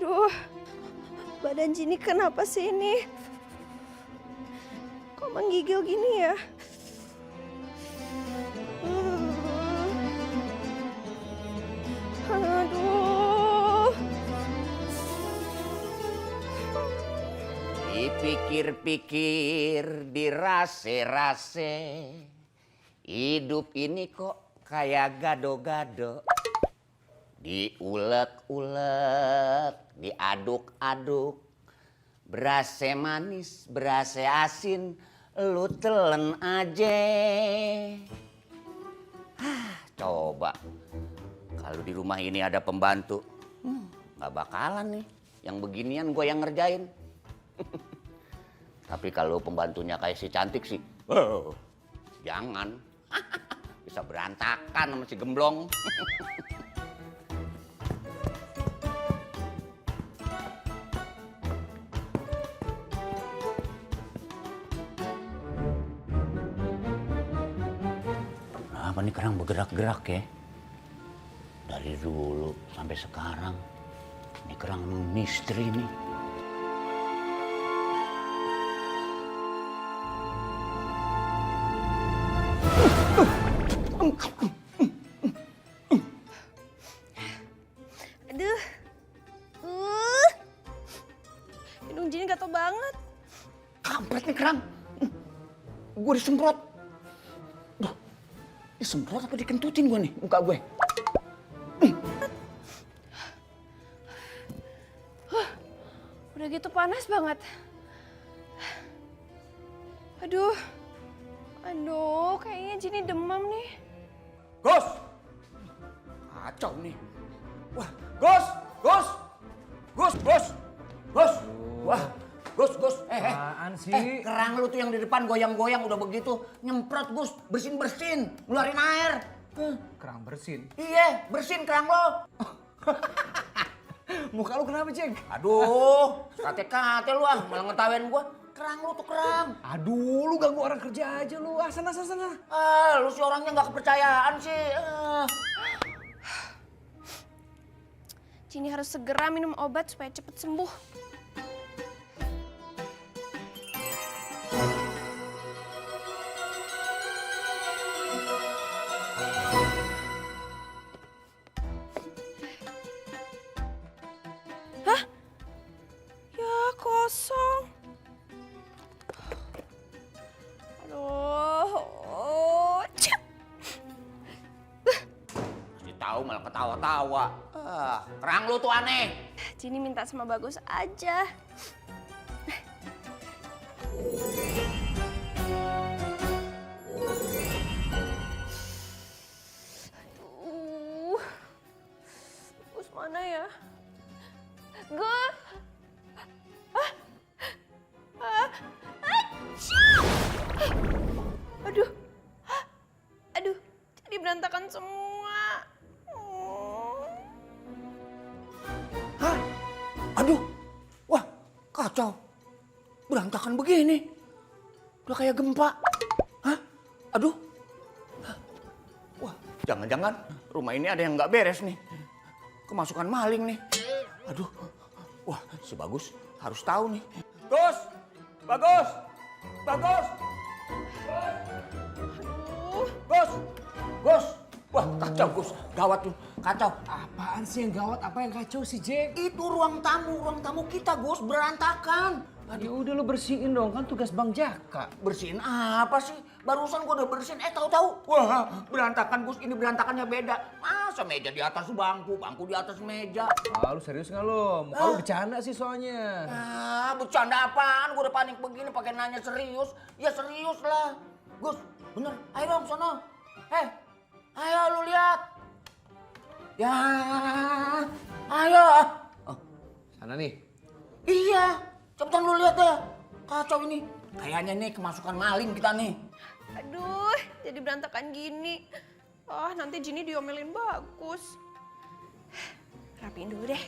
Aduh, badan Jini kenapa sih ini? Kok menggigil gini ya? Aduh. Dipikir-pikir, dirase-rase, hidup ini kok kayak gado-gado. Diulek-ulek, diaduk-aduk, berase manis, berase asin, lu telen aja. Coba kalau di rumah ini ada pembantu, nggak bakalan nih yang beginian gue yang ngerjain. Tapi kalau pembantunya kayak si cantik sih, jangan. Bisa berantakan sama si gemblong. Apa nih kerang bergerak-gerak ya? Dari dulu sampai sekarang, ini kerang misteri nih. Aduh. Hidung Jini gatel banget. Kampret nih kerang. Gue disemprot. Duh, disemprot apa dikentutin gue nih muka gue? Udah gitu panas banget. Aduh. Aduh, kayaknya Jini demam nih. Gus! Kacau nih. Wah, Gus! Gus! Gus! Gus! Gus! Wah, Gus! Apaan sih? Kerang lu tuh yang di depan goyang-goyang udah begitu. Nyemprot, Gus. Bersin-bersin. Ngeluarin air. Kerang bersin. Iya, bersin kerang lo. Muka lu kenapa, Ceng? Aduh, kate-kate lu ah. Malah ngetawain gua. Kerang lu tuh kerang. Aduh, lu ganggu orang kerja aja lu. Ah, sana. Lu sih orangnya nggak kepercayaan sih. Jini harus segera minum obat supaya cepet sembuh. Hah? Ya kosong. Aduh. Cep. Masih tahu malah ketawa-tawa. Kerang lu tuh aneh. Jini minta sama Bagus aja. Aduh. Bagus mana ya? Gus. Aduh. Aduh, jadi berantakan semua. Hah? Aduh. Wah, kacau. Berantakan begini. Udah kayak gempa. Hah? Aduh. Wah, jangan-jangan rumah ini ada yang nggak beres nih. Kemasukan maling nih. Aduh. Wah, si Bagus harus tahu nih. Gus! Bagus! Bagus! Aduh. Gus! Gus! Wah, kacau Gus. Gawat tuh. Kacau. Apaan sih yang gawat? Apa yang kacau sih, Ceng? Itu ruang tamu kita Gus. Berantakan. Ya udah lu bersihin dong, kan tugas Bang Jaka. Bersihin apa sih? Barusan gua udah bersihin. Tahu-tahu. Wah, berantakan Gus. Ini berantakannya beda. Masa meja di atas bangku, bangku di atas meja. Ah, lu serius nggak lu? Muka lu bercanda sih soalnya. Bercanda apaan? Gua udah panik begini pakai nanya serius. Ya serius lah. Gus, bener. Ayo dong sono. Ayo lu lihat. Ya, ayo. Oh, Sana nih. iya. Cepetan lu lihat deh. Kacau ini. Kayaknya nih kemasukan maling kita nih. Aduh, jadi berantakan gini. Oh, nanti Jini diomelin Bagus. Rapiin dulu deh.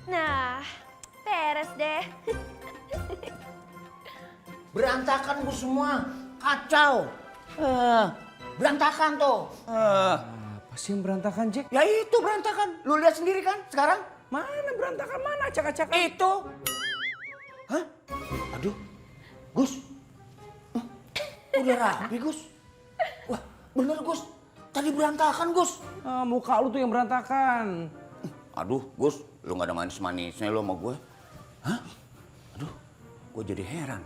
Nah, beres deh. Berantakan Gus semua. Kacau. Berantakan tuh. Apa sih yang berantakan, Jack? Ya itu berantakan. Lu lihat sendiri kan sekarang? Mana berantakan, mana acak-acakan? Itu. Hah? Aduh. Gus. Hah? Udah rapi, Gus. Wah, bener, Gus. Tadi berantakan, Gus. Muka lu tuh yang berantakan. Aduh, Gus. Lu gak ada manis-manisnya lu sama gue. Hah? Aduh, gue jadi heran.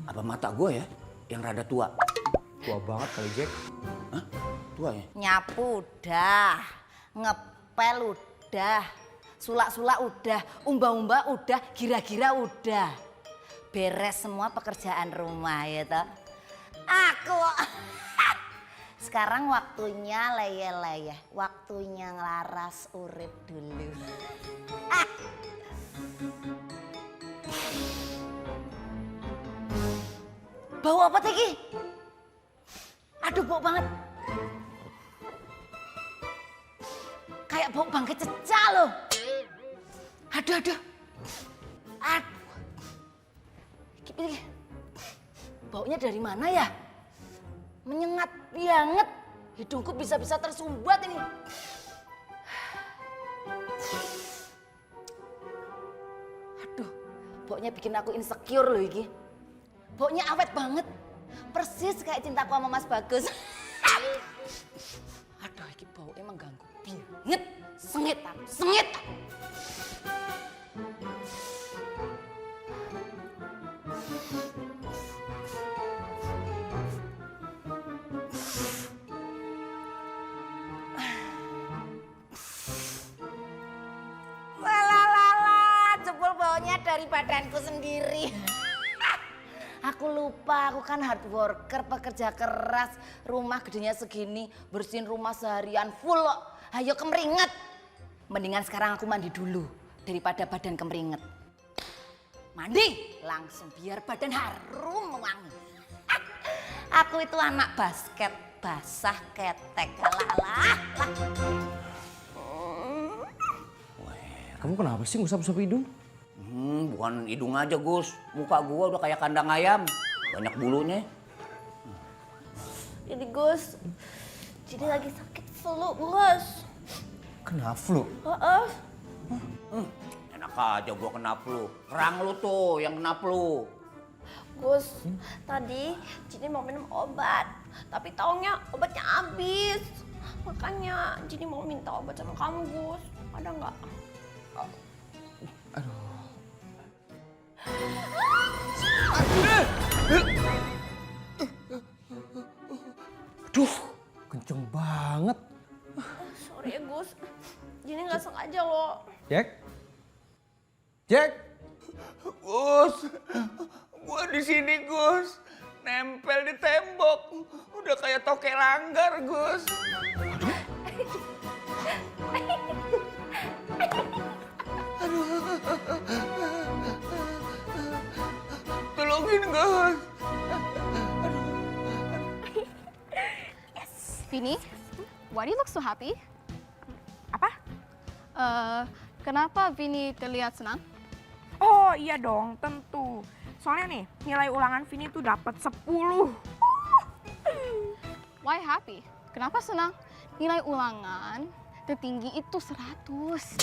Apa mata gue ya yang rada tua? Tua banget kali, Jack. Hah? Tua ya? Nyapu udah, ngepel udah, sulak-sulak udah, umba-umba udah, gira-gira udah. Beres semua pekerjaan rumah ya toh. Aku sekarang waktunya leyeh-leyeh, waktunya ngelaras urip dulu. Bau apa teki? Aduh bau banget. Kayak bau bangkai cecak loh. Aduh. Aduh. Gini. Baunya dari mana ya? Menyengat banget. Hidungku bisa-bisa tersumbat ini. Aduh, baunya bikin aku insecure loh ini. Baunya awet banget. Persis kayak cintaku sama Mas Bagus. Aduh, ini bau emang ganggu banget. Sengit. Walalala, jebol baunya dari badanku sendiri. Aku lupa, aku kan hard worker, pekerja keras. Rumah gedenya segini, bersihin rumah seharian full. Ayo kemeringet. Mendingan sekarang aku mandi dulu daripada badan kemeringet. Mandi langsung biar badan harum wangi. Aku itu anak basket, basah ketek. Alah. Kamu kenapa sih ngusap-ngusap hidung? Bukan hidung aja, Gus. Muka gua udah kayak kandang ayam. Banyak bulunya. Jadi Gus, jadi lagi sakit flu, Gus. Kena flu? Enak aja gua kena flu. Kerang lu tuh yang kena flu. Gus, tadi Jini mau minum obat, tapi taunya obatnya habis. Makanya Jini mau minta obat sama kamu, Gus. Ada nggak? Aduh, kenceng banget. Sorry ya, Gus. Jini nggak sengaja loh. Jack? Jack? Gus, gua di sini, Gus. Nempel di tembok. Udah kayak toke langgar, Gus. Tolongin, Gus. Vini, why do you look so happy? Apa? Kenapa Vini terlihat senang? Oh iya dong, tentu. Soalnya nih, nilai ulangan Vini tuh dapat 10. Why happy? Kenapa senang? Nilai ulangan tertinggi itu 100.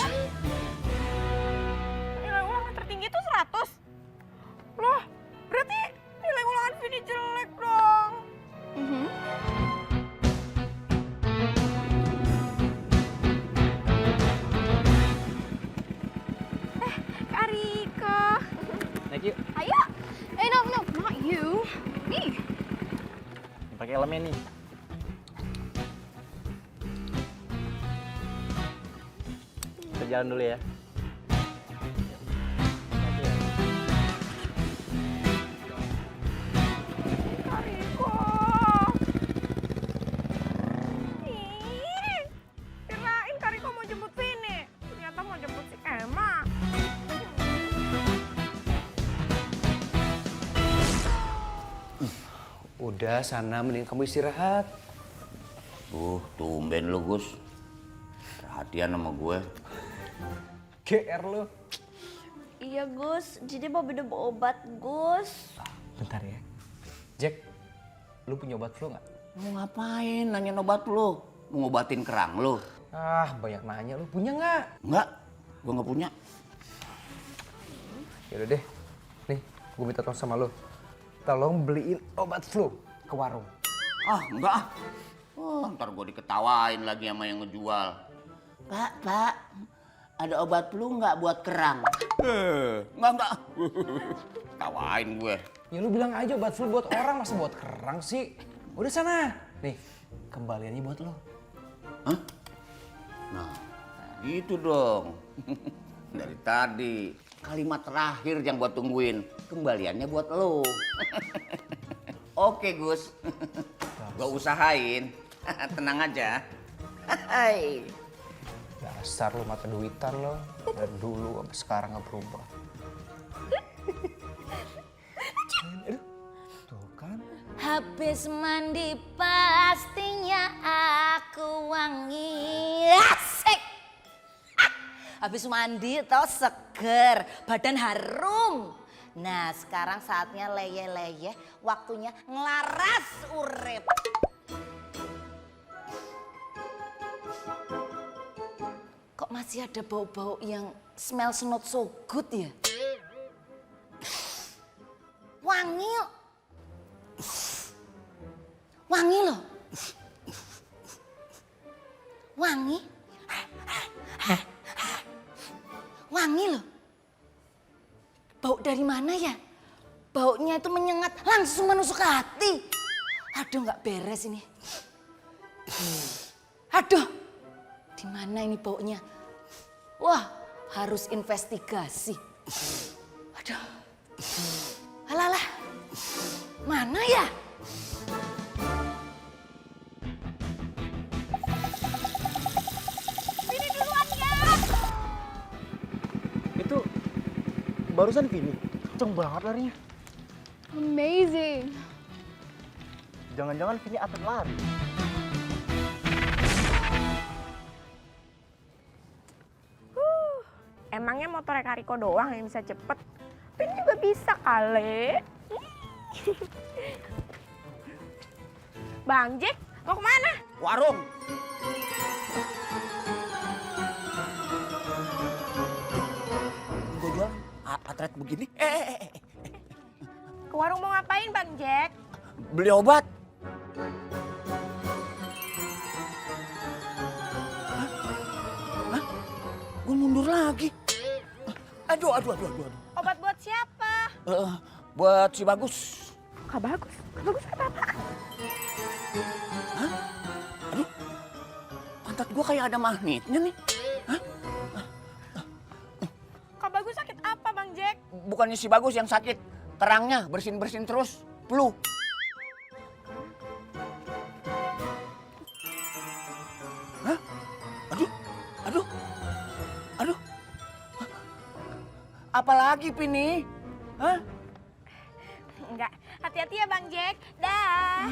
Nilai ulangan tertinggi tuh 100? Loh, berarti nilai ulangan Vini jelek dong. Kak Rika. Naik yuk. Ayo! No, not you. Me. Pakai elemen nih. Kita jalan dulu ya. Kak Rika. Ih, kirain Kak Rika mau jemput Vini. Ternyata mau jemput si Emma. Udah sana, mending kamu istirahat. Tumben lu, Gus. Perhatian sama gue. GR lu. Iya Gus, jadi mau minum obat Gus. Bentar ya. Jack, lu punya obat flu nggak? Mau ngapain nanya obat lu? Mau ngobatin kerang lu? Ah, banyak nanya, lu punya nggak? Enggak, gua nggak punya. Yaudah deh, nih gue minta tolong sama lu. Tolong beliin obat flu ke warung. Ah, enggak ah. Oh, ntar gua diketawain lagi sama yang ngejual. Pak, ada obat flu nggak buat kerang? Enggak. Tawain gue. Ya lu bilang aja obat flu buat orang, masa buat kerang sih? Udah sana. Nih, kembaliannya buat lo. Hah? Nah, gitu dong. Dari tadi, kalimat terakhir yang gua tungguin. Kembaliannya buat lo. Oke, Gus. Gua usahain. Tenang aja. Hai. Dasar lu mata duitan lo. Dari dulu sampai sekarang gak berubah. Aduh, tuh kan. Habis mandi pastinya aku wangi. Asik. Habis mandi tau seger, badan harum. Nah sekarang saatnya leye-leye, waktunya ngelaras urip. Kok masih ada bau-bau yang smells not so good ya? Wangi yuk. Wangi loh. Wangi. Wangi loh. Bau dari mana ya? Baunya itu menyengat langsung menusuk ke hati. Aduh nggak beres ini. Aduh. Di mana ini baunya? Wah, harus investigasi. Aduh. Alah. Mana ya? Itu barusan Vini, kenceng banget larinya. Amazing. Jangan-jangan Vini atlet lari. Emangnya motornya Kariko doang yang bisa cepet? Pin juga bisa kali. Bang Jack, mau kemana? Warung. Gue jual atlet begini. Ke warung mau ngapain Bang Jack? Beli obat. Hah? Gue mundur lagi. Aduh. Obat buat siapa? Buat si Bagus. Kak Bagus. Kak Bagus apa? Aduh, pantat gue kayak ada magnetnya nih. Kak Bagus sakit apa Bang Jack? Bukannya si Bagus yang sakit, kerangnya bersin-bersin terus, flu. Hah? Aduh. Apalagi Pini? Hah? Enggak, hati-hati ya Bang Jack. Dah.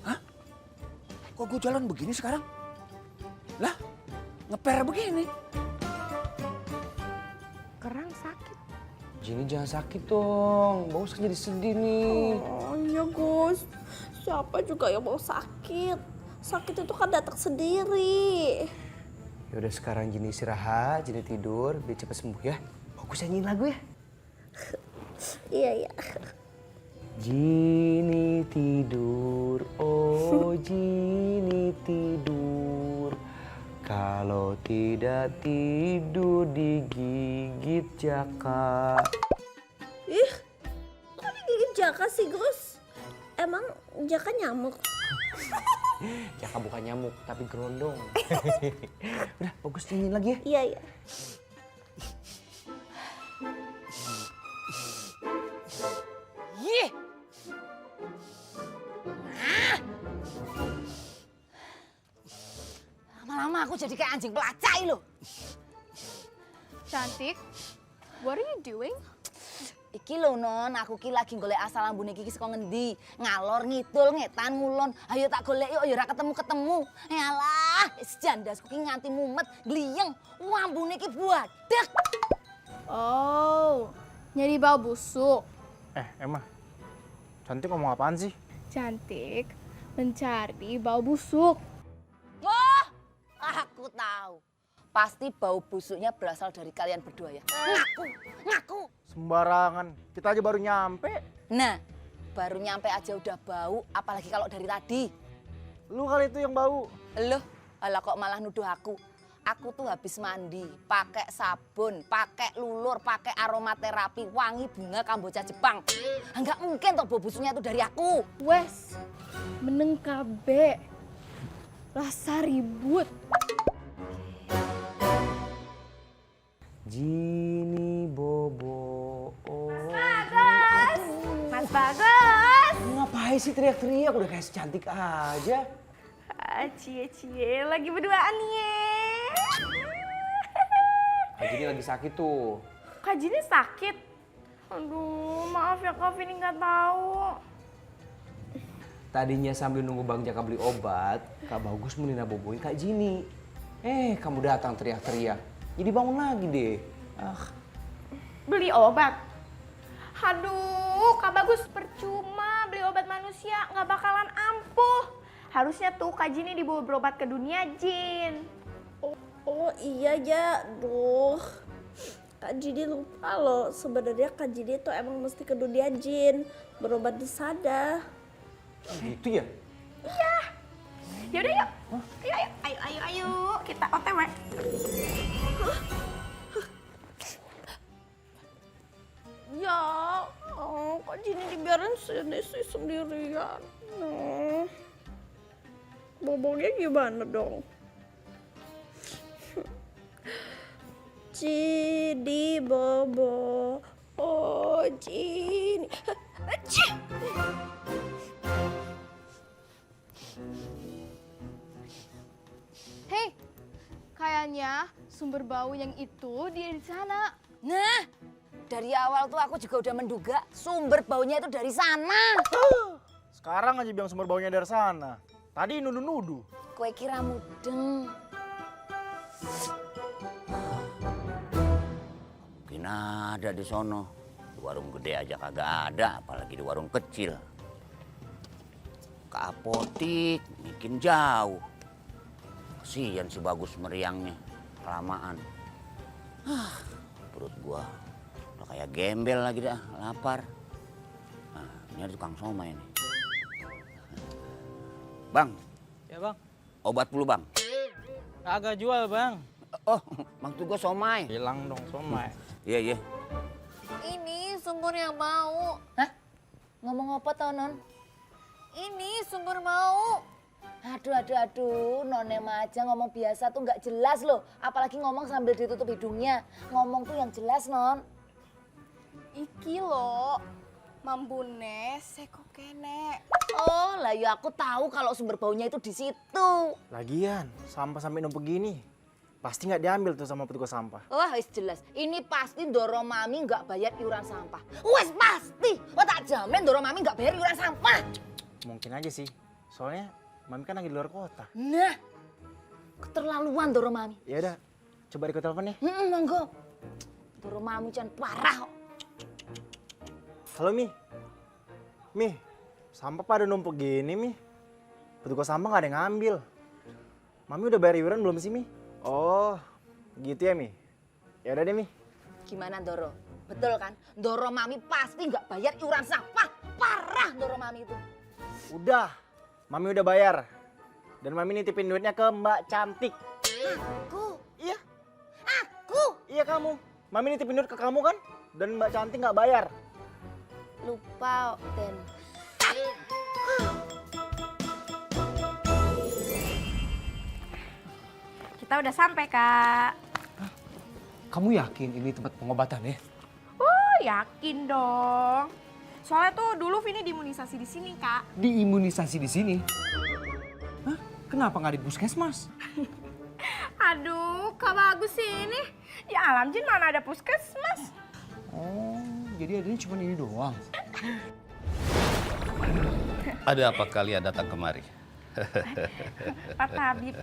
Hah? Kok gue jalan begini sekarang? Lah, ngeper begini. Kerang sakit. Jenny jangan sakit dong, Bagus kan jadi sedih nih. Oh iya Gus, siapa juga yang mau sakit? Sakit itu kan datang sendiri. Ya udah sekarang Jenny istirahat, Jenny tidur, biar cepet sembuh ya. Bagus nyanyiin lagu ya. Iya. Jenny tidur, oh Jenny tidur. Kalau tidak tidur digigit jaka. Ih, kok digigit jaka sih Gus? Emang jaka nyamuk? Jaka bukan nyamuk, tapi gerondong. Udah, Bagus nyanyiin lagi ya. Iya. Yih. Lama-lama aku jadi kayak anjing pelacak loh. Cantik, what are you doing? Iki lho non, aku ki lagi golek asal lambune iki saka ngendi. Ngalor ngidul ngetan ngulon. Ayo tak golek yuk, ya ora ketemu-ketemu. Yalah, wis jandasku ki nganti mumet, gliyeng. Lambune ki buadek. Oh, nyari bau busuk. Emma, Cantik ngomong apaan sih? Cantik mencari bau busuk. Wah, aku tahu. Pasti bau busuknya berasal dari kalian berdua ya. Ngaku. Sembarangan. Kita aja baru nyampe. Nah, baru nyampe aja udah bau, apalagi kalau dari tadi. Lu kali itu yang bau. Loh, alah kok malah nuduh aku. Aku tuh habis mandi, pakai sabun, pakai lulur, pakai aromaterapi, wangi bunga kamboja Jepang. Enggak mungkin toh bau busuknya itu dari aku. Wes, meneng kabe. Rasa ribut. Jini Bobo. Mas Bagas. Ngapain sih teriak-teriak? Udah kayak secantik aja. Cie, lagi berduaan ye. Kak Jini lagi sakit tuh. Kak Jini sakit? Aduh, maaf ya Kak Vini nggak tahu. Tadinya sambil nunggu Bang Jaka beli obat, Kak Bagus mau Nina boboin Kak Jini. Kamu datang teriak-teriak. Jadi bangun lagi deh. Beli obat? Aduh, Kak Bagus percuma beli obat manusia, nggak bakalan ampuh. Harusnya tuh Kak Jini dibawa berobat ke dunia jin. Oh iya ya, duh. Kak Jini lupa loh, sebenarnya Kak Jini tuh emang mesti ke dunia jin, berobat di sana. Gitu ya? Yaudah yuk, ayo, kita OTW. Ya, Kak Jini dibiarin sini sih sendirian. Bobonya gimana dong? Jini Bobo, oh Jini. Hei, kayaknya sumber bau yang itu di sana. Nah, dari awal tuh aku juga udah menduga sumber baunya itu dari sana. Sekarang aja bilang sumber baunya dari sana. Tadi nuduh-nuduh. Kue kira mudeng. Mungkin ada di sono. Di warung gede aja kagak ada, apalagi di warung kecil. Ke apotik, bikin jauh. Kasian si Bagus meriangnya, kelamaan. Perut gua udah kayak gembel lagi dah, lapar. Nah, ini ada tukang somai nih. Bang, Ya bang, obat dulu bang. kagak jual bang. Oh, maksud gua somai. Hilang dong somai. Iya. Ini sumber yang bau. Hah? Ngomong apa toh, Non? Ini sumber bau. Aduh, Nonem aja ngomong biasa tuh nggak jelas loh. Apalagi ngomong sambil ditutup hidungnya. Ngomong tuh yang jelas, Non. Iki lo, mambune seko kene. Oh, lah ya aku tahu kalau sumber baunya itu di situ. Lagian, sampah sampai numpuk gini. Pasti nggak diambil tuh sama petugas sampah. Wah, wis jelas. Ini pasti Ndoro Mami nggak bayar iuran sampah. Wes pasti. Wah, tak jamin Ndoro Mami nggak bayar iuran sampah. Mungkin aja sih. Soalnya Mami kan lagi di luar kota. Nah, keterlaluan Ndoro Mami. Ya udah, coba di telepon ya. Monggo. Ndoro Mami jangan parah kok. Halo Mi. Mi, sampah pada numpuk gini Mi. Petugas sampah nggak ada yang ngambil. Mami udah bayar iuran belum sih Mi? Oh, gitu ya Mi. Ya udah deh Mi. Gimana Ndoro? Betul kan? Ndoro Mami pasti nggak bayar iuran sampah. Parah Ndoro Mami itu. Udah, Mami udah bayar. Dan Mami nitipin duitnya ke Mbak Cantik. Aku? Iya, Aku? iya kamu. Mami nitipin duit ke kamu kan? Dan Mbak Cantik nggak bayar. Lupa, Den. Kita udah sampai Kak. Kamu yakin ini tempat pengobatan ya? Oh yakin dong. Soalnya tuh dulu Vini diimunisasi di sini Kak. Diimunisasi di sini? Hah? Kenapa nggak di puskesmas? Aduh, Kak Bagus sih ini. Di alam jin mana ada puskesmas? Oh, jadi adanya cuma ini doang. Ada apa kalian datang kemari? Pak Tabib,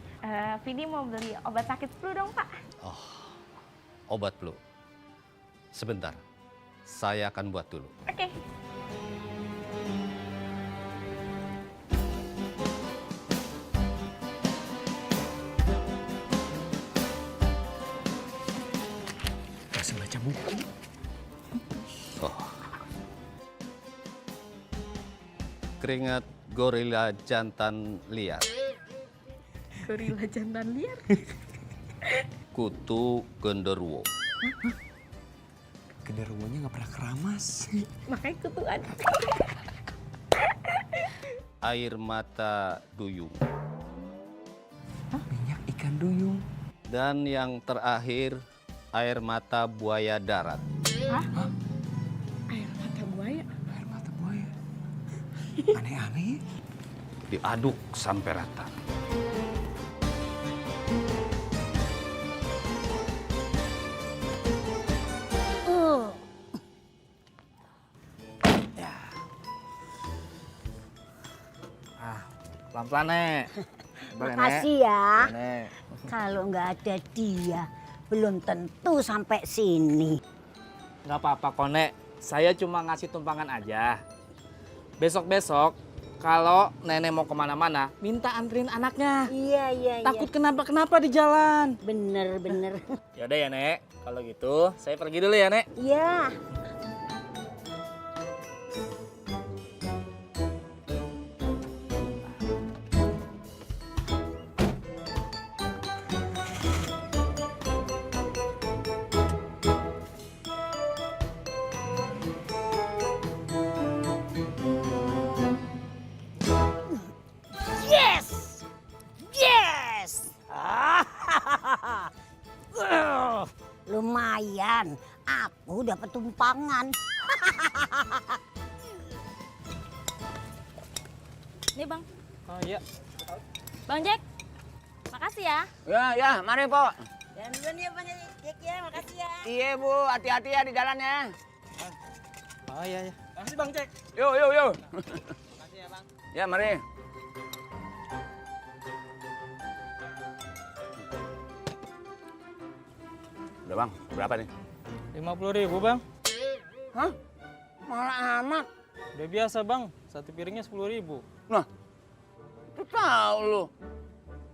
Vini mau beli obat sakit flu dong Pak. Obat flu. Sebentar, saya akan buat dulu. Oke. keringat gorila jantan liar. Gorila jantan liar. Kutu genderuwo. Genderuwonya nggak pernah keramas. Makanya kutuan. Air mata duyung. Minyak ikan duyung. Dan yang terakhir, air mata buaya darat. Air mata buaya. Air mata buaya. Aneh-aneh. Diaduk sampai rata. Pelan-pelan, Nek. Makasih ya. Nek. Kalau nggak ada dia, belum tentu sampai sini. Nggak apa-apa kok, Nek. Saya cuma ngasih tumpangan aja. Besok-besok, kalau nenek mau kemana-mana, minta anterin anaknya. Iya. Takut kenapa-kenapa di jalan. Bener. Yaudah ya, Nek. Kalau gitu, saya pergi dulu ya, Nek. Iya. Yes! Lumayan, aku dapat tumpangan. Nih bang, Oh iya. Bang Jack, makasih ya. Ya, mari, Po. Dan duluan ya Bang Jack ya, makasih ya. Iya, Bu. Hati-hati ya di jalan ya. Oh iya. Makasih Bang Cek. Yuk. Makasih ya, Bang. Ya, mari. Udah, Bang. Berapa nih? 50.000, Bang. Hah? Mahal amat. Udah biasa, Bang. Satu piringnya 10.000. Nah, itu tahu lu.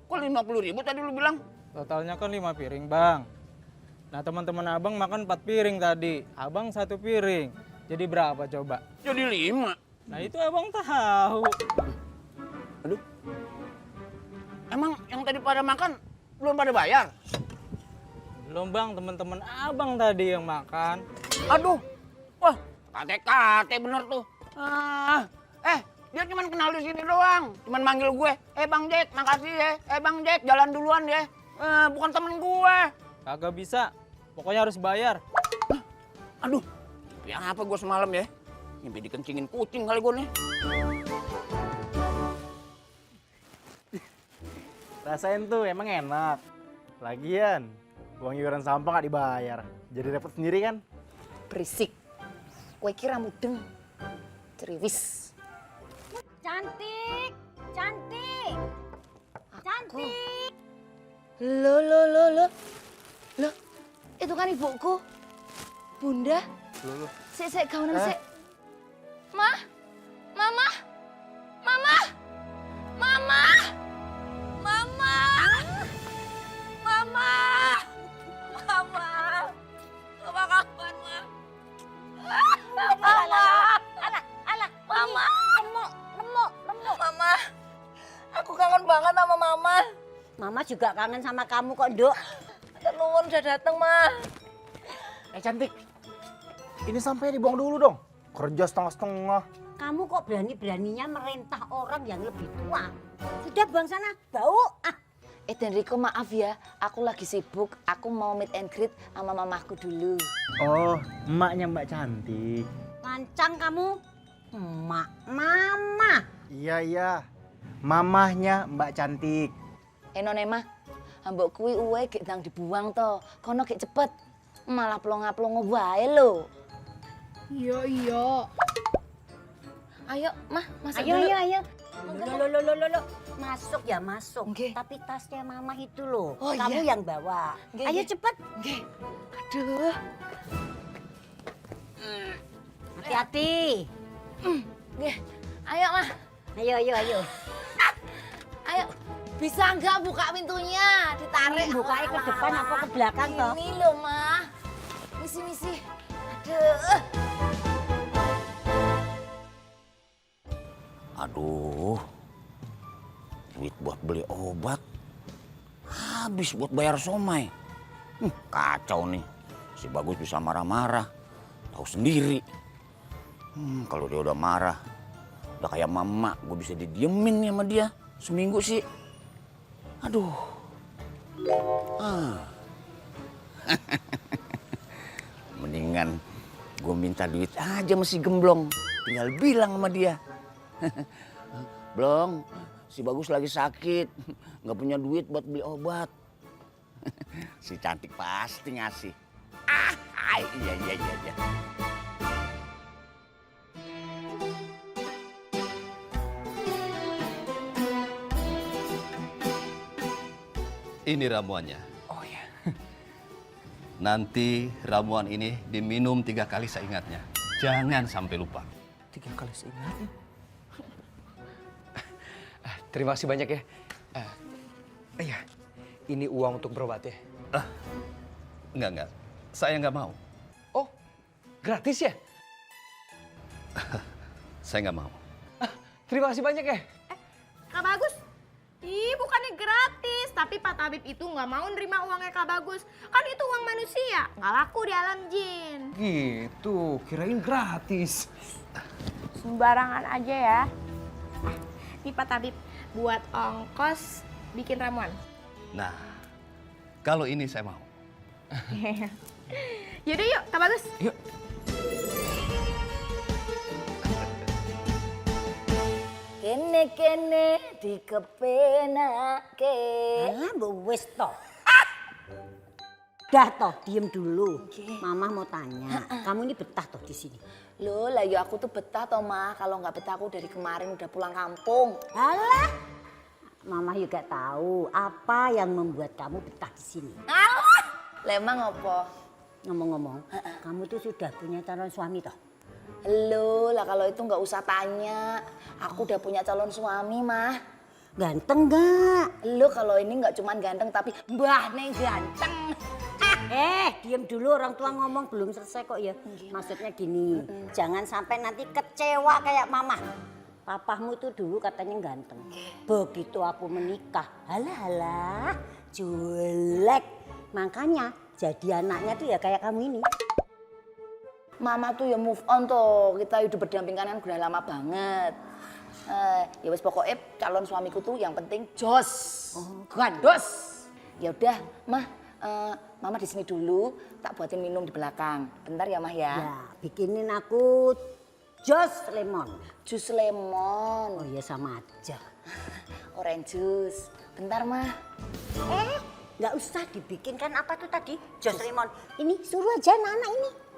Kok 50.000 tadi lu bilang? Totalnya kan 5 piring, Bang. Nah, teman-teman Abang makan 4 piring tadi. Abang 1 piring. Jadi berapa coba? Jadi 5. Nah, itu Abang tahu. Aduh. Emang yang tadi pada makan belum pada bayar? Belum, Bang. Teman-teman Abang tadi yang makan. Aduh. Wah, kate-kate bener tuh. Dia cuman kenal di sini doang. Cuman manggil gue, Bang Jack, makasih ya. Bang Jack, jalan duluan ya. Bukan temen gue. Kagak bisa. Pokoknya harus bayar. Aduh, yang apa gue semalam ya? Mimpi dikencingin kucing kali gue nih. Rasain tuh, emang enak. Lagian, uang iuran sampah nggak dibayar. Jadi repot sendiri kan? Berisik. Kue kira mudeng. Ceriwis. Cantik. Loh. Loh, itu kan ibuku. Bunda. Loh. Sik, kaunan sik. Mama. Apa kabar, Ma? Remuk. Mama, aku kangen banget sama Mama. Mama juga kangen sama kamu kok, Nduk. Nuwun udah dateng, Ma. Cantik. Ini sampai dibuang dulu dong. Kerja setengah-setengah. Kamu kok berani-beraninya merintah orang yang lebih tua? Sudah buang sana, bau. Dan Riko maaf ya, aku lagi sibuk. Aku mau meet and greet sama mamaku dulu. Oh, emaknya Mbak Cantik. Lancang kamu. Mama. Iya. Mamahnya Mbak Cantik. Nonema, ambok kuwi uwe gek ndang dibuang to. Kono gek cepet. Malah plonga-plongo wae lho. Iya. Ayo, Mah, masuk Ayo. dulu. Loh. Masuk ya, masuk. Nggih. Tapi tasnya Mama itu loh. Oh, Kamu iya. yang bawa. Nggih, Ayo nggih. cepet. Nggih. Aduh. Hati-hati. Nggih. Ayo, Mah. Ayo. Ayo. Bisa nggak buka pintunya? Ditarik. Bukanya ke depan apa ke belakang toh? Ini loh, Mah. Misi. Aduh. Aduh, duit buat beli obat habis buat bayar somai. Kacau nih, si Bagus bisa marah-marah, tahu sendiri. Kalau dia udah marah, udah kayak mama, gue bisa didiemin nih sama dia seminggu sih. Aduh. Mendingan gue minta duit aja masih gemblong, tinggal bilang sama dia. Blong, si Bagus lagi sakit, nggak punya duit buat beli obat. Si cantik pasti ngasih. Iya. Ini ramuannya. Oh ya. Nanti ramuan ini diminum 3 kali seingatnya. Jangan sampai lupa. 3 kali seingatnya. Terima kasih banyak ya. Iya, ini uang untuk berobat ya. Enggak. Saya nggak mau. Oh, gratis ya? Saya nggak mau. Terima kasih banyak ya. Kak Bagus, bukannya gratis, tapi Pak Tabib itu nggak mau nerima uangnya Kak Bagus. Kan itu uang manusia, nggak laku di alam jin. Gitu, kirain gratis. Sembarangan aja ya. Nih Pak Tabib, buat ongkos bikin ramuan. Nah, kalau ini saya mau. Yaudah yuk, Kak Bagus. Yuk. Kene dikepenake. Alah, mbok wis toh. Dah toh, diem dulu. Mama mau tanya, kamu ini betah toh di sini? Loh, lah ya aku tuh betah toh, Mah. Kalau nggak betah aku dari kemarin udah pulang kampung. Alah, Mama juga tahu apa yang membuat kamu betah di sini. Alah, lemang apa? Ngomong-ngomong, kamu tuh sudah punya calon suami toh? Loh, lah kalau itu nggak usah tanya. Aku udah punya calon suami, Mah. Ganteng gak? Lo kalau ini nggak cuman ganteng tapi mbahnya ganteng. Diem dulu, orang tua ngomong belum selesai kok ya. Maksudnya gini, jangan sampai nanti kecewa kayak mama. Papahmu tuh dulu katanya ganteng. Begitu aku menikah, halah, jelek. Makanya jadi anaknya tuh ya kayak kamu ini. Mama tuh ya move on tuh, kita hidup berdampingan kan udah lama banget. Ya wes pokoknya calon suamiku tuh yang penting jos, gandos. Ya udah, Mah, Mama di sini dulu, tak buatin minum di belakang. Bentar ya, Mah ya. Ya, bikinin aku jus lemon. Jus lemon. Oh iya sama aja. Orange juice. Bentar, Mah. Nggak usah dibikin kan apa tuh tadi? Jus lemon. Ini suruh aja anak-anak ini.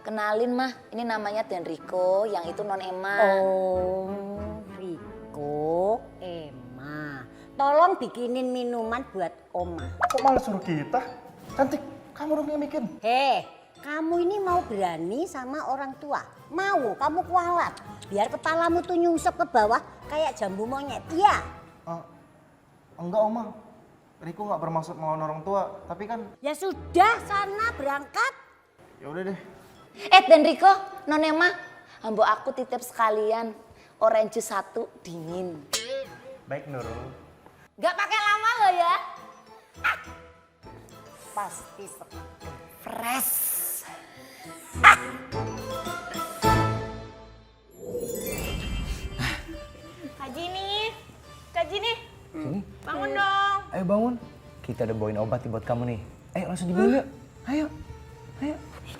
Kenalin, Mah. Ini namanya Denrico, yang itu non Emma. Oh, Riko, Emma. Tolong bikinin minuman buat Oma. Kok malah suruh kita? Cantik, kamu dong yang bikin. Kamu ini mau berani sama orang tua? Mau, kamu kualat. Biar kepalamu tuh nyungsep ke bawah kayak jambu monyet. Iya. Enggak, Oma. Riko nggak bermaksud melawan orang tua, tapi kan... Ya sudah, sana berangkat. Ya udah deh. Denrico, non Emma. Mbok aku titip sekalian orange juice 1 dingin. Baik, Nurul. Gak pakai lama loh ya. Pasti fresh. Kak Jini, bangun dong. Ayo bangun. Kita udah bawain obat nih buat kamu nih. Ayo langsung diminum yuk. Ayo.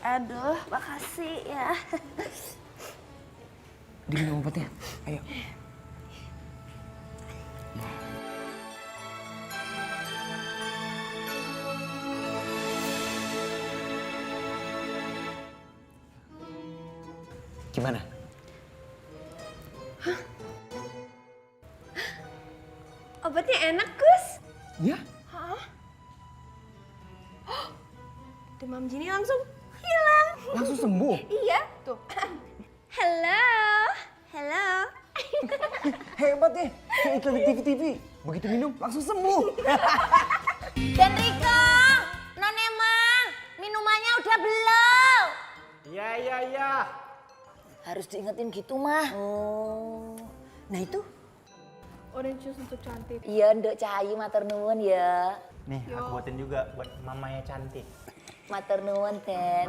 Aduh, makasih ya. Diminum obatnya. Ayo. Gimana? Obatnya enak, Gus. Ya? Demam Jini langsung hilang. Langsung sembuh? Iya, tuh. Halo. Hebat nih. Kayak iklan di TV-TV. Begitu minum langsung sembuh. Denrico, non Emma, minumannya udah belum? Iya. Harus diingetin gitu, Mah. Oh, Nah itu. Orange juice untuk cantik. Iya, Nduk Cahayu matur nuwun ya. Nih, aku buatin juga buat mamanya cantik. Matur nuwun, Den.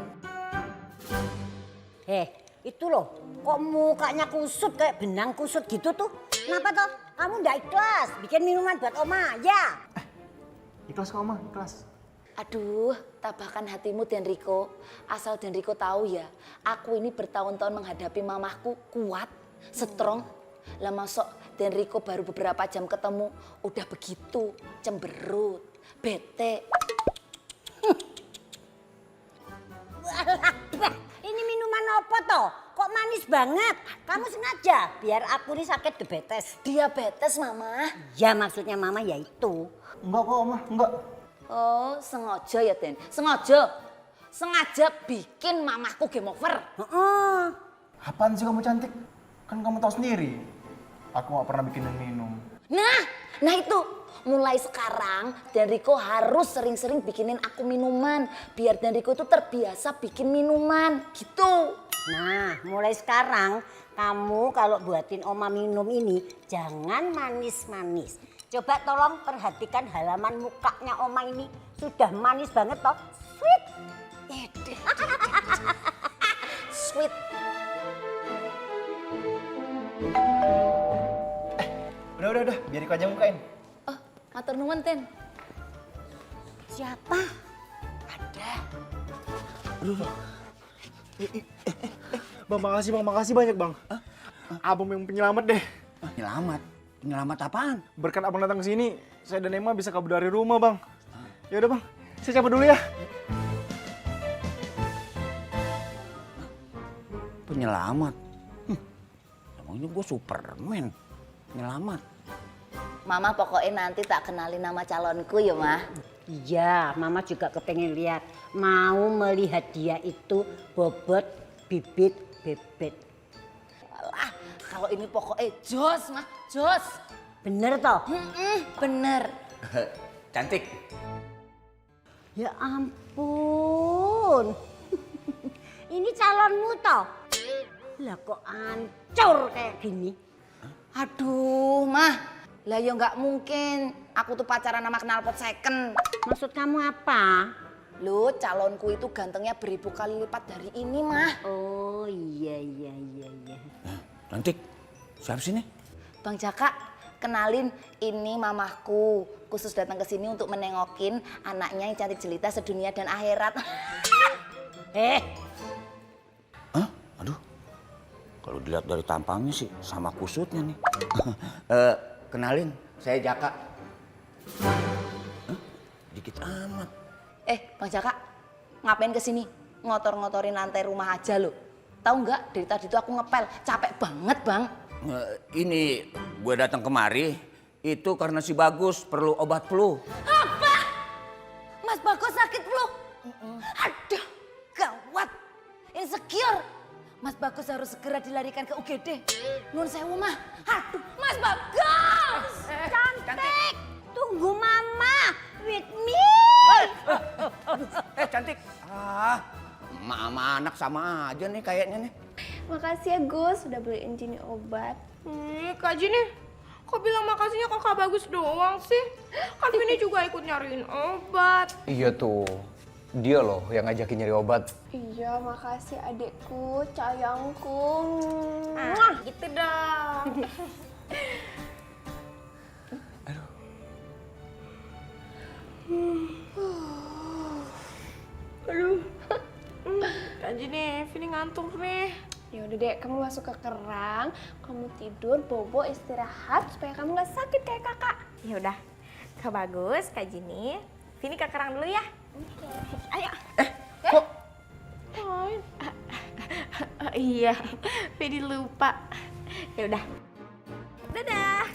Itu loh, kok mukanya kusut kayak benang kusut gitu tuh? Kenapa toh? Kamu nggak ikhlas bikin minuman buat Oma, ya? Ikhlas kok, Oma, ikhlas. Aduh, tabahkan hatimu Den Riko. Asal Den Riko tahu ya, aku ini bertahun-tahun menghadapi mamahku kuat, strong. Lah masuk Den Riko baru beberapa jam ketemu, udah begitu, cemberut, bete. Ini minuman apa toh? Kok manis banget? Kamu sengaja biar aku nih sakit diabetes. Diabetes, Mama? Ya maksudnya mama ya itu. Enggak kok, Oma, enggak. Oh, sengaja ya, Den? Sengaja? Sengaja bikin mamahku game over? Apaan sih kamu cantik? Kan kamu tahu sendiri. Aku gak pernah bikinin minum. Nah itu. Mulai sekarang Dan Riko harus sering-sering bikinin aku minuman. Biar Dan Riko itu terbiasa bikin minuman. Gitu. Nah, mulai sekarang kamu kalau buatin Oma minum ini jangan manis-manis. Coba tolong perhatikan halaman mukanya Oma ini. Sudah manis banget toh. Sweet. Sweet. Udah. Biar Iko aja bukain. Oh, matur nuwun, Den. Siapa? Ada. Bang, makasih banyak, Bang. Abang yang penyelamat deh. Penyelamat? Penyelamat apaan? Berkat abang datang ke sini, saya dan Emma bisa kabur dari rumah, Bang. Ya udah, Bang. Saya cabut dulu ya. Penyelamat? Emangnya gue Superman. Penyelamat. Mama pokoknya nanti tak kenalin nama calonku ya, Mah. Iya, Mama juga kepengen lihat. Mau melihat dia itu bobot bibit bebet. Alah, kalau ini pokoknya jos, Mah. Jos. Bener toh? Bener. Cantik. Ya ampun. Ini calonmu toh? Lah kok hancur kayak gini? Aduh, Mah. Lah ya nggak mungkin. Aku tuh pacaran sama knalpot second. Maksud kamu apa? Loh, calonku itu gantengnya beribu kali lipat dari ini, Mah. Oh iya. Cantik. Siapa sih nih? Bang Jaka, kenalin ini mamahku. Khusus datang ke sini untuk menengokin anaknya yang cantik jelita sedunia dan akhirat. Hah? Aduh. Kalau dilihat dari tampangnya sih sama kusutnya nih. Kenalin, saya Jaka. Dikit amat. Bang Jaka, ngapain kesini? Ngotor-ngotorin lantai rumah aja lo. Tahu nggak? Dari tadi tuh aku ngepel, capek banget, Bang. Ini gue datang kemari itu karena si Bagus perlu obat flu. Apa? Mas Bagus sakit flu? Aduh, gawat. Insecure. Mas Bagus harus segera dilarikan ke UGD. Nun sewu, Mah. Aduh, Mas Bagus. Cantik. Tunggu Mama. With me. Cantik. Emak sama anak sama aja nih kayaknya nih. Makasih ya Gus, udah beliin Jini obat. Kak Jini, kok bilang makasihnya ke Kak Bagus doang sih? Kan Vini juga ikut nyariin obat. Iya tuh, dia loh yang ngajakin nyari obat. Iya, makasih adekku, sayangku. Gitu dong. Aduh. Kak Jini, Vini ngantuk nih. Ya udah deh, kamu masuk ke kerang, kamu tidur, bobo, istirahat supaya kamu nggak sakit kayak kakak. Ya udah, Kak Bagus, Kak Jini, Vini ke kerang dulu ya. Ayo. Kok? Iya, Vini lupa. Ya udah. Dadah.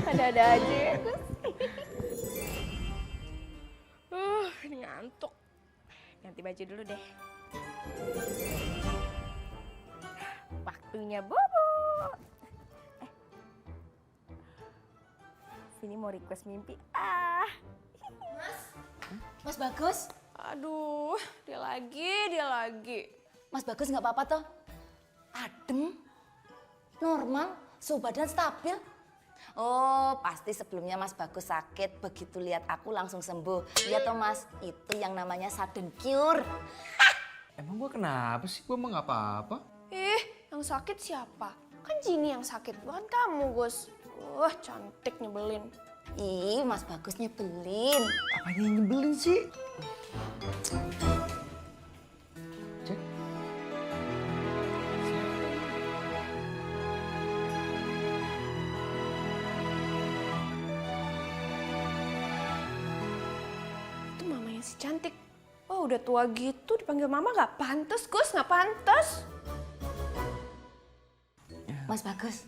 Ada-ada aja ya, Gus. Ini ngantuk. Ganti baju dulu deh. Waktunya bobo. Vini mau request mimpi. Mas Bagus? Aduh, dia lagi. Mas Bagus nggak apa-apa toh? Adem, Normal, suhu badan stabil. Oh, pasti sebelumnya Mas Bagus sakit, begitu lihat aku langsung sembuh. Iya toh Mas, itu yang namanya sudden cure. Emang gue kenapa sih? Gue emang gak apa-apa. Yang sakit siapa? Kan Jini yang sakit, bukan kamu, Gus. Wah, cantik nyebelin. Ih, Mas Bagus nyebelin. Apanya yang nyebelin sih? Cek. Itu mamanya si cantik. Oh, udah tua gitu dipanggil mama gak pantas, Gus, gak pantas. Mas Bagus,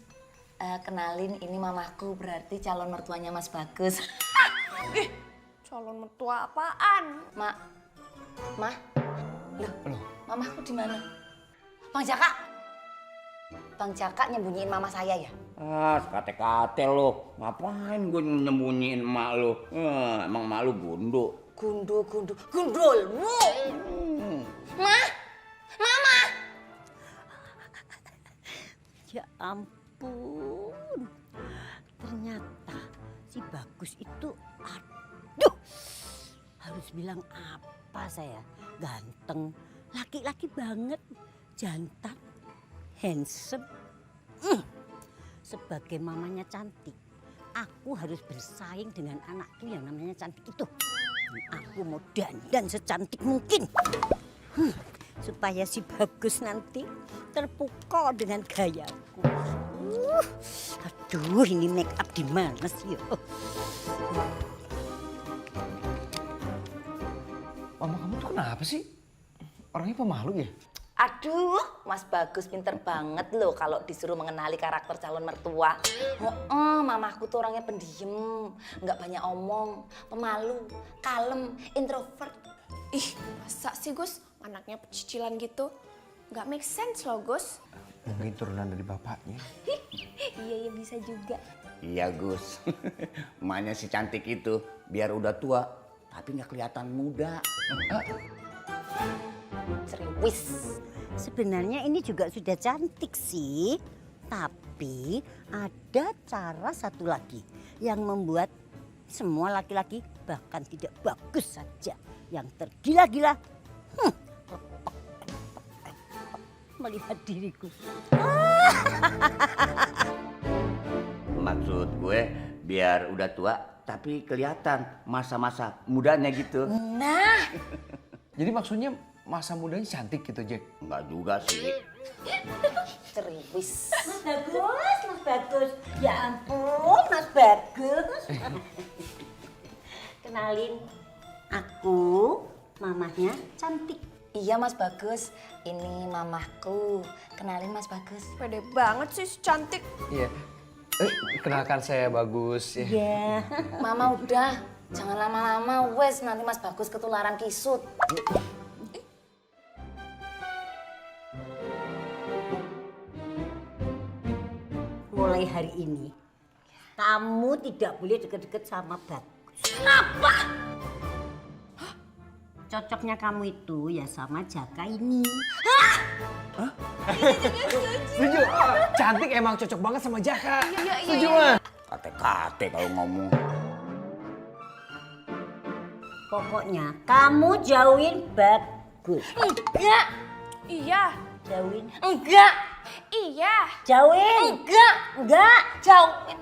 kenalin ini mamaku, berarti calon mertuanya Mas Bagus. Calon mertua apaan? Mak, loh, mamaku di mana? Bang Jaka, Bang Jaka nyembunyiin mama saya ya? Ah, sekate-kate lo. Ngapain gue nyembunyiin emak lo? Emang emak lo gunduk. Gundulmu. Mama. Ya ampun, ternyata si Bagus itu, aduh, harus bilang apa saya, ganteng, laki-laki banget, jantan, handsome. Sebagai mamanya cantik, aku harus bersaing dengan anakku yang namanya cantik itu. Dan aku mau dandan secantik mungkin. Supaya si Bagus nanti terpukau dengan gayaku. Aduh, ini make up di mana sih? Mama kamu tuh kenapa sih? Orangnya pemalu ya? Aduh, Mas Bagus pinter banget loh kalau disuruh mengenali karakter calon mertua. Mamaku tuh orangnya pendiam, nggak banyak omong, pemalu, kalem, introvert. Ih, masa sih, Gus? Anaknya pecicilan gitu. Nggak make sense loh, Gus. Mungkin turunan dari bapaknya. Iya, bisa juga. Iya Gus, emaknya si cantik itu biar udah tua tapi nggak kelihatan muda. Serius. Sebenarnya ini juga sudah cantik sih. Tapi ada cara satu lagi yang membuat semua laki-laki bahkan tidak bagus saja, yang tergila-gila melihat diriku. Maksud gue biar udah tua tapi kelihatan masa-masa mudanya gitu. Nah, Jadi maksudnya masa mudanya cantik gitu, Jack? Enggak juga sih. serius. Mas Bagus. Ya ampun, Mas Bagus. Kenalin, aku mamahnya cantik. Iya Mas Bagus, ini mamahku. Kenalin Mas Bagus. Pede banget sih si cantik. Iya. Kenalkan saya Bagus. Ya. Mama udah, jangan lama-lama wes, nanti Mas Bagus ketularan kisut. Mulai hari ini, kamu tidak boleh deket-deket sama Bagus. Apa? Cocoknya kamu itu ya sama Jaka ini. Setuju. Cantik emang cocok banget sama Jaka. Setuju iya. mah. Kate-kate kalau ngomong. Pokoknya kamu jauhin Bagus. Enggak. Iya. Jauhin. Enggak. Iya. Jauhin. Enggak. Jauhin.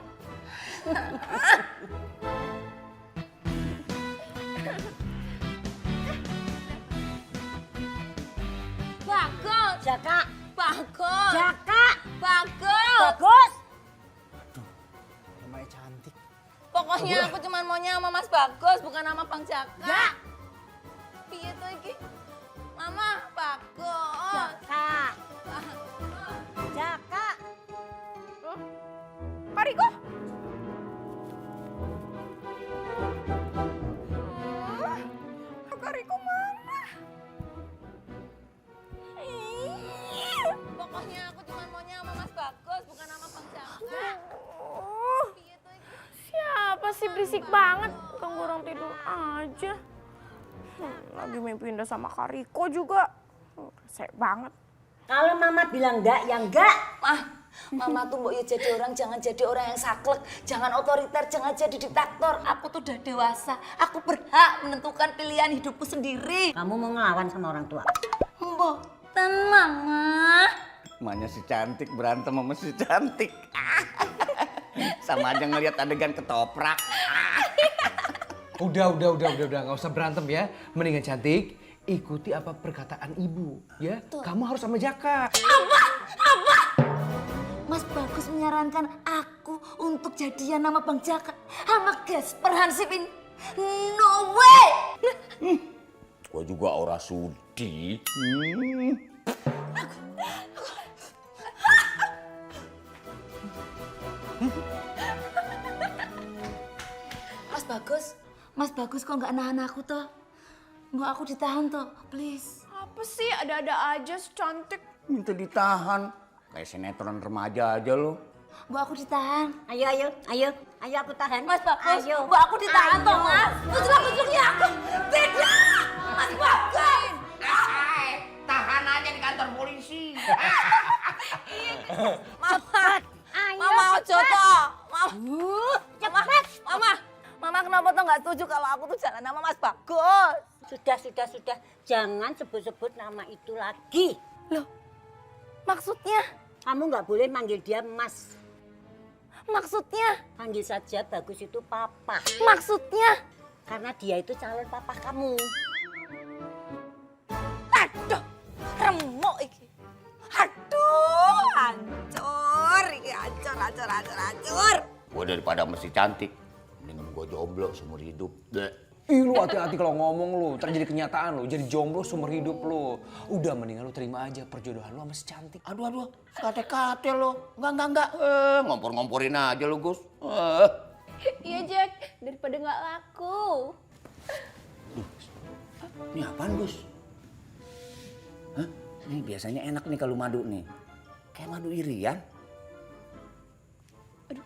Bagus. Jaka. Bagus. Jaka. Bagus. Bagus. Namanya cantik. Pokoknya aku cuma maunya sama Mas Bagus, bukan sama Bang Jaka. Piye tuh iki? Mama, Bagus. Jaka. Jaka. Pak Riko? Kak Riko mana? Pokoknya aku cuma maunya sama Mas Bagus, bukan sama Bang Jaka. Piye tuh iki? Siapa sih berisik banget? Ganggu orang tidur aja. Lagi mimpi pindah sama Kak Riko juga. Resek banget. Kalau mama bilang enggak, ya enggak. Mama tuh mbok ya jadi orang, jangan jadi orang yang saklek, jangan otoriter, jangan jadi diktator. Aku tuh udah dewasa, aku berhak menentukan pilihan hidupku sendiri. Kamu mau ngelawan sama orang tua? Mboten, Mama. Emaknya si cantik berantem sama si cantik. Sama aja ngelihat adegan ketoprak. Udah, nggak usah berantem ya. Mendingan cantik, ikuti apa perkataan ibu, ya. Kamu harus sama Jaka. Apa? Mas Bagus menyarankan aku untuk jadian nama Bang Jaka sama Gasper Hansip ini. No way! Gua juga ora sudi. Mas Bagus kok nggak nahan aku toh? Nggak aku ditahan toh, please. Apa sih ada-ada aja cantik. Minta ditahan. Kayak sinetron remaja aja lo. Mbak aku ditahan. Ayo aku tahan. Mas Bagus, Ayo. Mbak aku ditahan toh, Ayo. Mas. Kucuk-kucuknya aku. Tidak! Mas Bagus! Tahan aja di kantor polisi. Mama ojo toh. Mama kenapa tuh nggak setuju kalau aku tuh jalan sama Mas Bagus? Sudah. Jangan sebut-sebut nama itu lagi. Loh, maksudnya? Kamu nggak boleh manggil dia Mas. Maksudnya? Panggil saja Bagus itu Papa. Maksudnya? Karena dia itu calon papa kamu. Aduh, remuk iki. Aduh, hancur iki, hancur. Gua daripada mesti cantik, mendingan gua jomblo seumur hidup. Ih, lu hati-hati kalau ngomong lu, terjadi kenyataan lu, jadi jomblo seumur hidup lu. Udah mendingan lu terima aja perjodohan lu sama si cantik. Aduh, kate-kate lo. Enggak. Ngompor-ngomporin aja lo, Gus. Iya Jack, daripada nggak laku. Ini apaan, Gus? Hah? Ini biasanya enak nih kalau madu nih. Kayak madu irian. Aduh.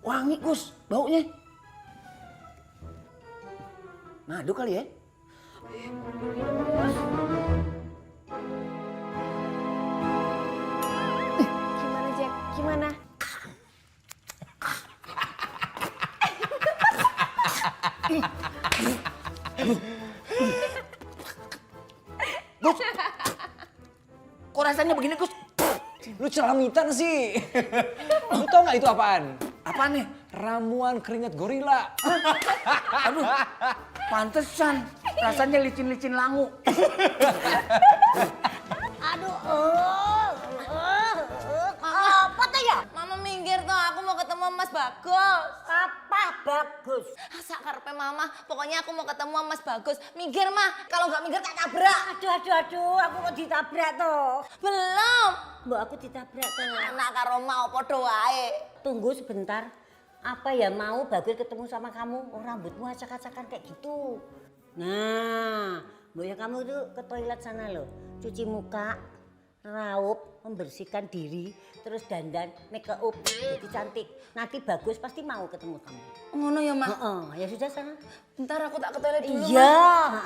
Wangi, Gus, baunya. Madu kali ya? Gimana Jack? Gimana? Gus, kok rasanya begini, Gus? Lu celamitan sih. Lu tau gak itu apaan? Apaan nih? Ramuan keringat gorila. Aduh, pantesan. Rasanya licin-licin langu. Apa tuh ya? Mama minggir toh, aku mau ketemu Mas Bagus. Apa Bagus? Sak karepe Mama, pokoknya aku mau ketemu sama Mas Bagus. Minggir mah, kalau nggak minggir tak tabrak. Aduh, aku kok ditabrak toh. Belum. Mbak aku ditabrak toh. Anak karo mau podo wae. Tunggu sebentar. Apa ya mau Bagus ketemu sama kamu? Oh, rambutmu acak-acakan kayak gitu. Nah, Mbak ya kamu tuh ke toilet sana loh. Cuci muka, raup, membersihkan diri, terus dandan, make up, jadi cantik. Nanti Bagus pasti mau ketemu kamu. Ngono ya, Mak? Ya sudah sana. Bentar aku tak ke toilet dulu, Iya, Mak.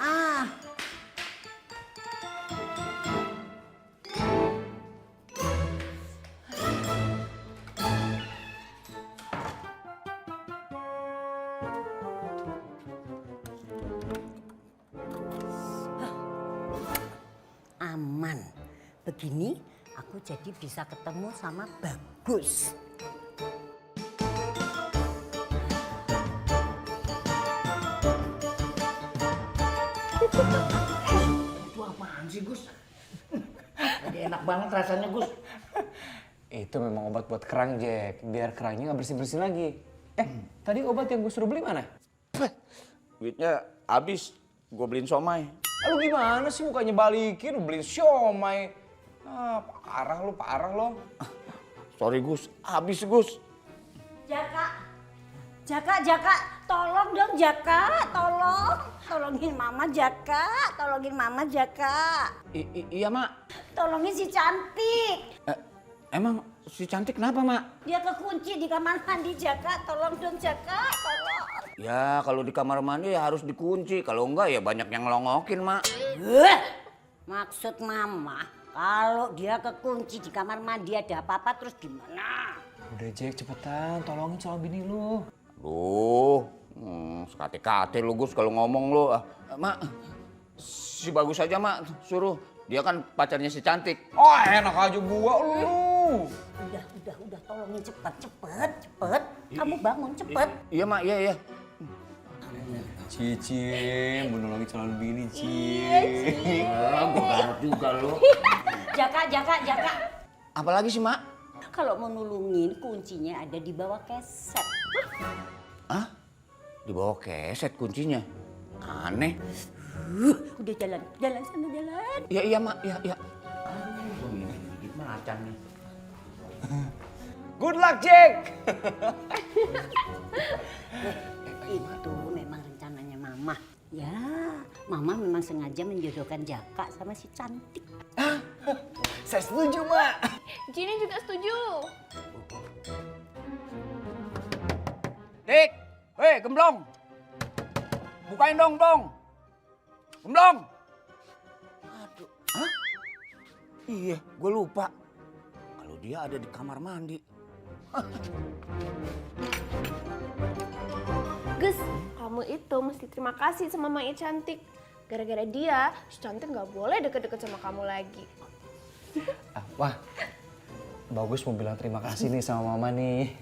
aman. Begini aku jadi bisa ketemu sama Bagus. Itu apaan sih, Gus? Lagi enak banget rasanya, Gus. Itu memang obat buat kerang, Jack. Biar kerangnya nggak bersih-bersih lagi. Tadi obat yang gue suruh beli mana? Duitnya habis, gue beliin somai. Lu gimana sih mukanya balikin, lu beliin siomay. Parah lo. Sorry, Gus. Habis, Gus. Jaka, tolong dong Jaka, tolong. Tolongin Mama Jaka. Iya, Mak. Tolongin si cantik. Emang si cantik kenapa, Mak? Dia kekunci di kamar mandi Jaka, tolong dong Jaka, tolong. Ya, kalau di kamar mandi ya harus dikunci. Kalau enggak ya banyak yang ngelongokin, Mak. Maksud Mama, Kalau dia kekunci di kamar mandi ada apa-apa terus gimana? Udah Jack, cepetan tolongin calon bini lu. Duh, sekate-kate lu Gus kalau ngomong lu. Mak, si Bagus aja mak suruh. Dia kan pacarnya si Cantik. Oh enak aja gua lu. Udah tolongin cepet. Kamu bangun cepet. Iya mak, iya. Cici, mau nolongin calon bini, Ci. Gue garap juga lu. Jaka. Apalagi sih mak? Kalau mau nulungin kuncinya ada di bawah keset. Hah? Di bawah keset kuncinya? Aneh. Udah jalan sana jalan. Iya mak, iya. Ini macan nih. Good luck, Jack. Itu memang rencananya Mama. Ya, Mama memang sengaja menjodohkan Jaka sama si Cantik. Saya setuju, Mak. Jini juga setuju. Dik, hei Gemblong. Bukain dong. Gemblong. Aduh, hah? Iya, gue lupa. Kalau dia ada di kamar mandi. Gus, kamu itu mesti terima kasih sama Mai Cantik. Gara-gara dia, si Cantik nggak boleh deket-deket sama kamu lagi. Wah, Bagus mau bilang terima kasih nih sama Mama nih.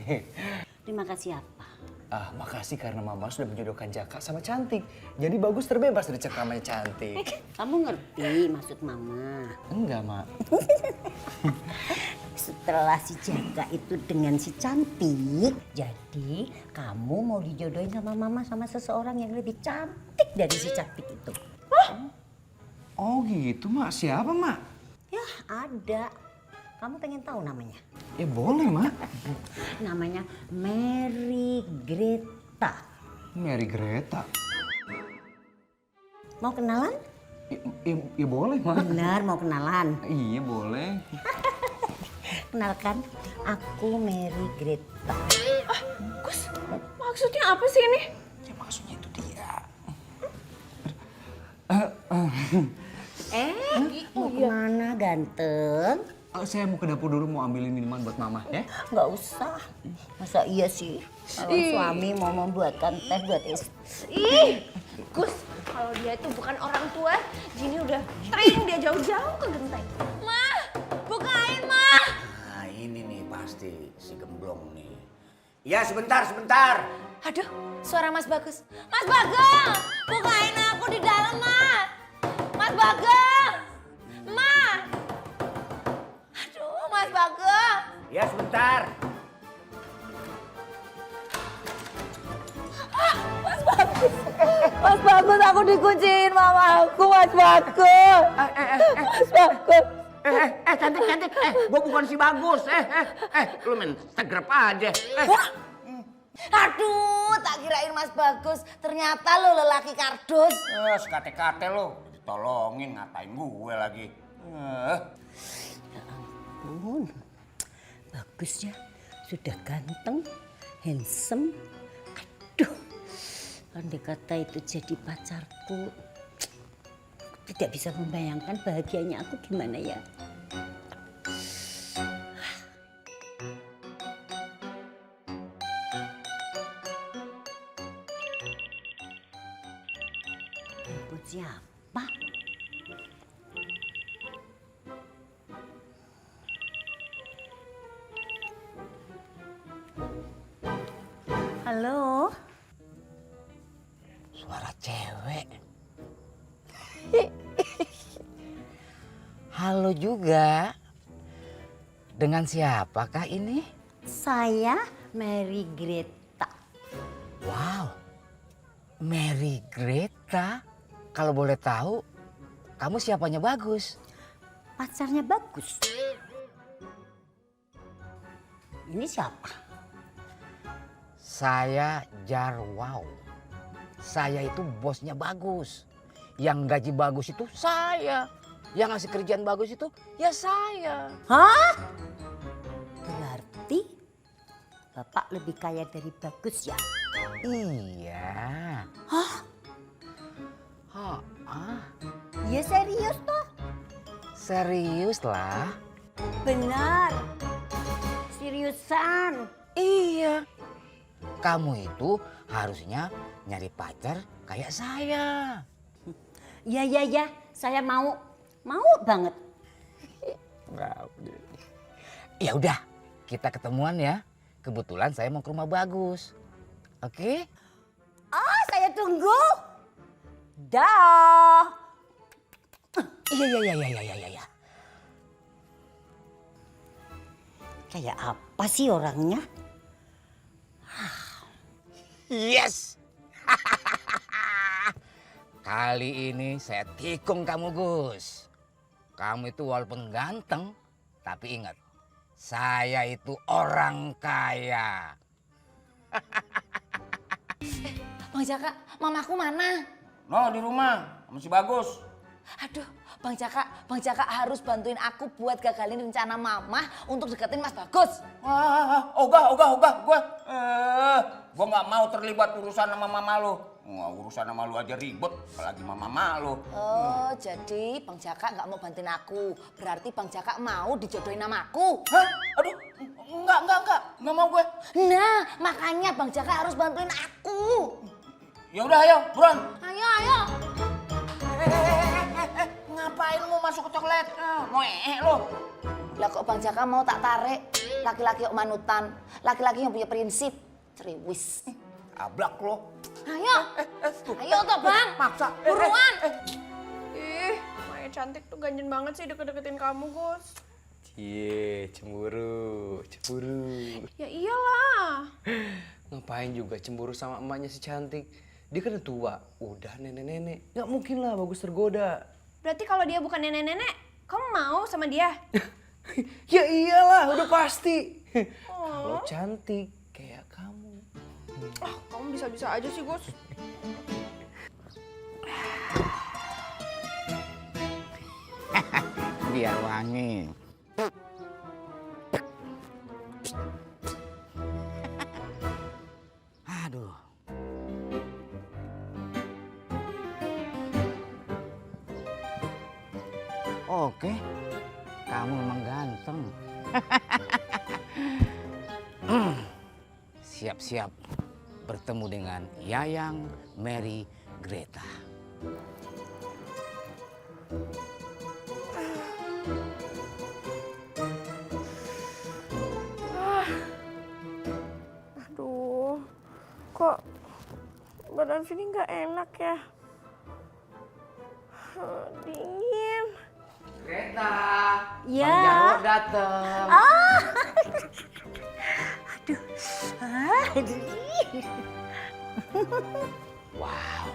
Terima kasih apa? Makasih karena Mama sudah menjodohkan Jaka sama Cantik. Jadi Bagus terbebas dari cengkramannya Cantik. Kamu ngerti maksud Mama? Enggak, Mak. Setelah si Jaka itu dengan si Cantik, jadi kamu mau dijodohin sama Mama sama seseorang yang lebih cantik dari si Cantik itu. Oh gitu, Mak. Siapa, Mak? Ya ada. Kamu pengen tahu namanya? Ya boleh, Mak. Namanya Mary Greta. Mary Greta. Mau kenalan? Ya boleh, Mak. Benar mau kenalan. Iya, boleh. Kenalkan, aku Mary Greta. Gus, maksudnya apa sih ini? Ya maksudnya itu dia. Mau kemana ganteng? Saya mau ke dapur dulu mau ambilin minuman buat Mama, ya? Nggak usah. Masa iya sih? Kalau suami mau membuatkan teh buat istri. Ih, Gus, kalau dia itu bukan orang tua, Jini udah tering dia jauh-jauh ke genteng. Ma, bukain Ma. Nah ini nih pasti si Gemblong nih. Ya sebentar. Aduh, suara Mas Bagus. Mas Bagus, bukain aku di dalam, Mas. Mas Bagus. Ma. Aduh, Mas Bagus. Ya sebentar. Mas Bagus, aku dikunciin mama aku, Mas Bagus. Mas Bagus. Cantik. Gue bukan si Bagus. Lu main stegrep aja. Aduh, tak kirain Mas Bagus. Ternyata lo lelaki kardus. Sekate-kate lo. Ditolongin ngatain gue lagi. Ampun, bagus ya. Sudah ganteng, handsome. Aduh, andai kata itu jadi pacarku. Tidak bisa membayangkan bahagianya aku gimana ya. Buat siapa? Halo? Suara cewek. Halo juga. Dengan siapakah ini? Saya Mary Greta. Wow. Mary Greta. Kalau boleh tahu, kamu siapanya Bagus? Pacarnya Bagus. Ini siapa? Saya Jarwau. Saya itu bosnya Bagus. Yang gaji Bagus itu saya. Yang ngasih kerjaan Bagus itu ya saya. Hah? Berarti Bapak lebih kaya dari Bagus ya? Iya. Ya serius toh? Serius lah. Benar. Seriusan. Iya. Kamu itu harusnya nyari pacar kayak saya. Ya. Saya mau. Mau banget. Ya udah, kita ketemuan ya. Kebetulan saya mau ke rumah Bagus. Oke? Oh, saya tunggu. Dah. Iya. Kayak apa sih orangnya? Yes. Kali ini saya tikung kamu, Gus. Kamu itu walaupun ganteng, tapi ingat, saya itu orang kaya. Bang Jaka, mamaku mana? No, di rumah, masih Bagus. Aduh, Bang Jaka harus bantuin aku buat gagalin rencana mama untuk deketin Mas Bagus. Wah, ogah, gue nggak mau terlibat urusan sama mama lo. Wah, urusan sama lu aja ribet, apalagi mama lo. Oh, jadi Bang Jaka nggak mau bantuin aku. Berarti Bang Jaka mau dijodohin sama aku. Hah? Aduh, nggak mau gue. Nah, makanya Bang Jaka harus bantuin aku. Ya udah, ayo, buruan. Ayo. Ngapain lu masuk ke toilet? Mau lo? Lah kok Bang Jaka mau tak tarik? Laki-laki yang manutan, laki-laki yang punya prinsip. Ceriwis. Ablak lo. Ayo toh Bang. Maksa. Buruan. Ih, Maya cantik tuh ganjen banget sih deket-deketin kamu, Gus. Cie, cemburu. Ya iyalah. Ngapain juga cemburu sama emaknya si cantik? Dia kan udah tua, udah nenek-nenek. Gak mungkin lah Bagus tergoda. Berarti kalau dia bukan nenek-nenek, kamu mau sama dia? Ya iyalah, udah pasti. Kalau cantik kayak kamu. Kamu bisa-bisa aja sih, Gus. Biar wangi. Aduh. Oke, kamu memang ganteng. Siap-siap bertemu dengan Yayang, Mary, Greta. Aduh, kok badan Vini nggak enak ya? Dingin. Greta, Ya. Bang Jarwo dateng. Wow,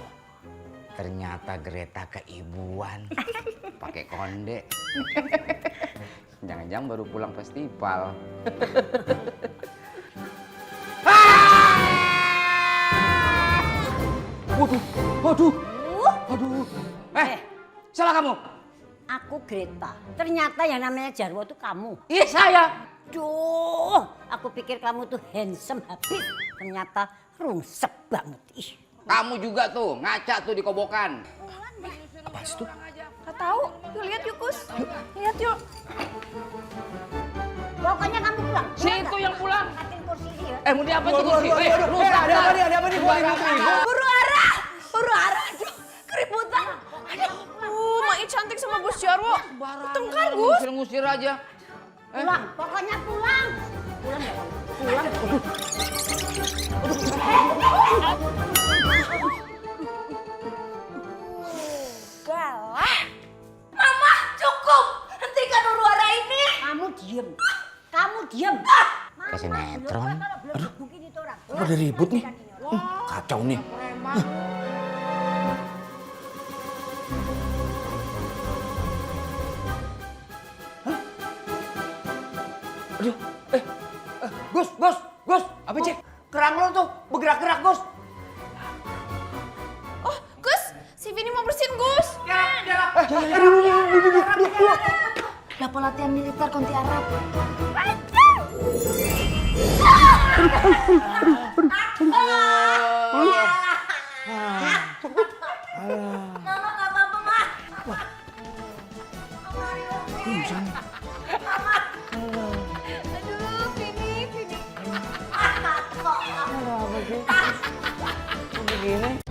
ternyata Greta keibuan, pakai konde. Jangan-jangan baru pulang festival. Waduh. Salah kamu. Aku Greta. Ternyata yang namanya Jarwo tuh kamu. Iya saya. Duh, aku pikir kamu tuh handsome habis. Ternyata rungsep banget. Ih. Kamu juga tuh ngaca tuh di kobokan. Apaan sih tuh? Nggak tahu. Yuk lihat yuk, Gus. Lihat yuk. Pokoknya kamu pulang. Situ yang pulang. Angkatin kursi ini ya. Mau diapa tuh kursi? Ada apa nih? Buru arah. Aduh, keributan. Mai cantik sama Gus Jarwo. Tengkar, Gus. Ngusir aja. Pulang, pokoknya pulang. Pulang ya kamu. Pulang. Galak. Mama, cukup. Hentikan huru-hara ini. Kamu diem. Kamu diem. Kayak sinetron. Aduh. Mungkin itu orang. Udah ribut nih. Kacau nih. Aduh, Gus. Apa, Cek? Kerang lo tuh bergerak-gerak, Gus. Oh, Gus. Si Vini mau bersihin, Gus. Lapo latihan militer konti Arab. Mama nggak apa-apa, Ma. Aduh, Vini. Kenapa sih? Kok begini?